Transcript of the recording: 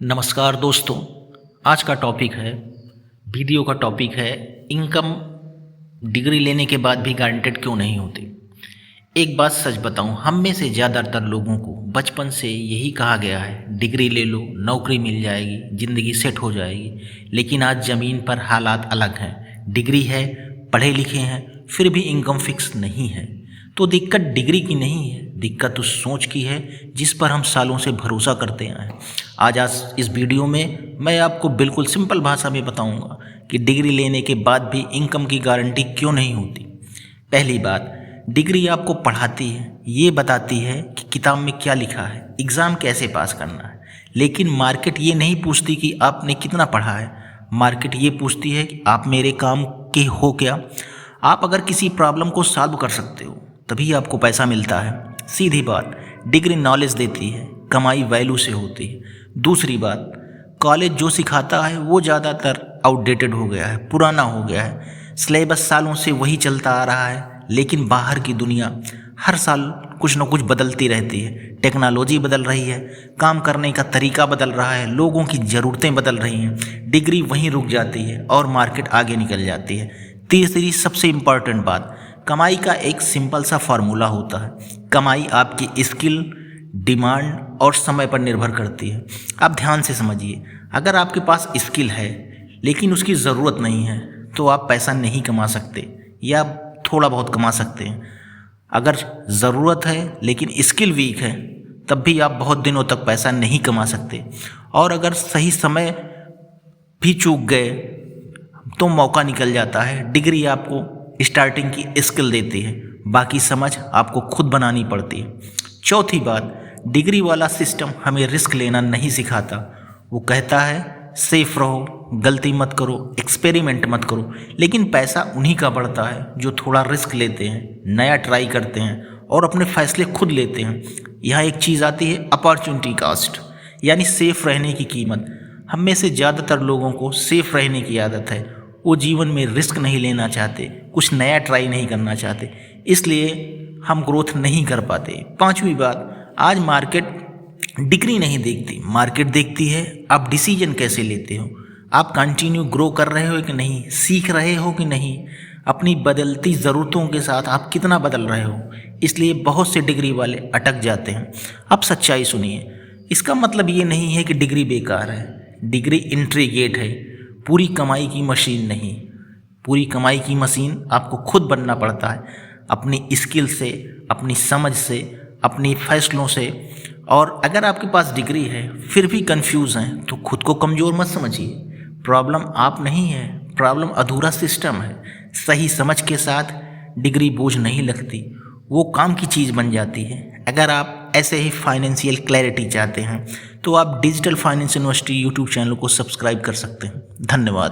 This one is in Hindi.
नमस्कार दोस्तों। आज का टॉपिक है वीडियो का टॉपिक है इनकम डिग्री लेने के बाद भी गारंटेड क्यों नहीं होती। एक बात सच बताऊं, हम में से ज़्यादातर लोगों को बचपन से यही कहा गया है डिग्री ले लो, नौकरी मिल जाएगी, ज़िंदगी सेट हो जाएगी। लेकिन आज ज़मीन पर हालात अलग हैं। डिग्री है, पढ़े लिखे हैं, फिर भी इनकम फिक्स नहीं है। तो दिक्कत डिग्री की नहीं है, दिक्कत उस सोच की है जिस पर हम सालों से भरोसा करते आए हैं। आज इस वीडियो में मैं आपको बिल्कुल सिंपल भाषा में बताऊंगा कि डिग्री लेने के बाद भी इनकम की गारंटी क्यों नहीं होती। पहली बात, डिग्री आपको पढ़ाती है, ये बताती है कि किताब में क्या लिखा है, एग्ज़ाम कैसे पास करना है। लेकिन मार्केट ये नहीं पूछती कि आपने कितना पढ़ा है। मार्केट ये पूछती है कि आप मेरे काम के हो क्या। आप अगर किसी प्रॉब्लम को सॉल्व कर सकते हो तभी आपको पैसा मिलता है। सीधी बात, डिग्री नॉलेज देती है, कमाई वैल्यू से होती है। दूसरी बात, कॉलेज जो सिखाता है वो ज़्यादातर आउटडेटेड हो गया है, पुराना हो गया है। सिलेबस सालों से वही चलता आ रहा है। लेकिन बाहर की दुनिया हर साल कुछ न कुछ बदलती रहती है। टेक्नोलॉजी बदल रही है, काम करने का तरीका बदल रहा है, लोगों की ज़रूरतें बदल रही हैं। डिग्री वहीं रुक जाती है और मार्केट आगे निकल जाती है। तीसरी सबसे इम्पॉर्टेंट बात, कमाई का एक सिंपल सा फार्मूला होता है। कमाई आपकी स्किल, डिमांड और समय पर निर्भर करती है। आप ध्यान से समझिए, अगर आपके पास स्किल है लेकिन उसकी ज़रूरत नहीं है तो आप पैसा नहीं कमा सकते या थोड़ा बहुत कमा सकते हैं। अगर ज़रूरत है लेकिन स्किल वीक है तब भी आप बहुत दिनों तक पैसा नहीं कमा सकते। और अगर सही समय भी चूक गए तो मौका निकल जाता है। डिग्री आपको स्टार्टिंग की स्किल देती है, बाकी समझ आपको खुद बनानी पड़ती है। चौथी बात, डिग्री वाला सिस्टम हमें रिस्क लेना नहीं सिखाता। वो कहता है सेफ रहो, गलती मत करो, एक्सपेरिमेंट मत करो। लेकिन पैसा उन्हीं का बढ़ता है जो थोड़ा रिस्क लेते हैं, नया ट्राई करते हैं और अपने फैसले खुद लेते हैं। यहाँ एक चीज़ आती है अपॉर्चुनिटी कॉस्ट, यानी सेफ रहने की कीमत। हम में से ज़्यादातर लोगों को सेफ रहने की आदत है। वो जीवन में रिस्क नहीं लेना चाहते, कुछ नया ट्राई नहीं करना चाहते, इसलिए हम ग्रोथ नहीं कर पाते। पांचवी बात, आज मार्केट डिग्री नहीं देखती, मार्केट देखती है आप डिसीजन कैसे लेते हो। आप कंटिन्यू ग्रो कर रहे हो कि नहीं, सीख रहे हो कि नहीं, अपनी बदलती ज़रूरतों के साथ आप कितना बदल रहे हो। इसलिए बहुत से डिग्री वाले अटक जाते हैं। अब सच्चाई सुनिए, इसका मतलब ये नहीं है कि डिग्री बेकार है। डिग्री एंट्री गेट है, पूरी कमाई की मशीन नहीं। पूरी कमाई की मशीन आपको खुद बनना पड़ता है, अपनी स्किल से, अपनी समझ से, अपने फैसलों से। और अगर आपके पास डिग्री है फिर भी कंफ्यूज हैं तो खुद को कमज़ोर मत समझिए। प्रॉब्लम आप नहीं है, प्रॉब्लम अधूरा सिस्टम है। सही समझ के साथ डिग्री बोझ नहीं लगती, वो काम की चीज़ बन जाती है। अगर आप ऐसे ही फाइनेंशियल क्लैरिटी चाहते हैं तो आप digital finance university YouTube channel को सब्सक्राइब कर सकते हैं। धन्यवाद।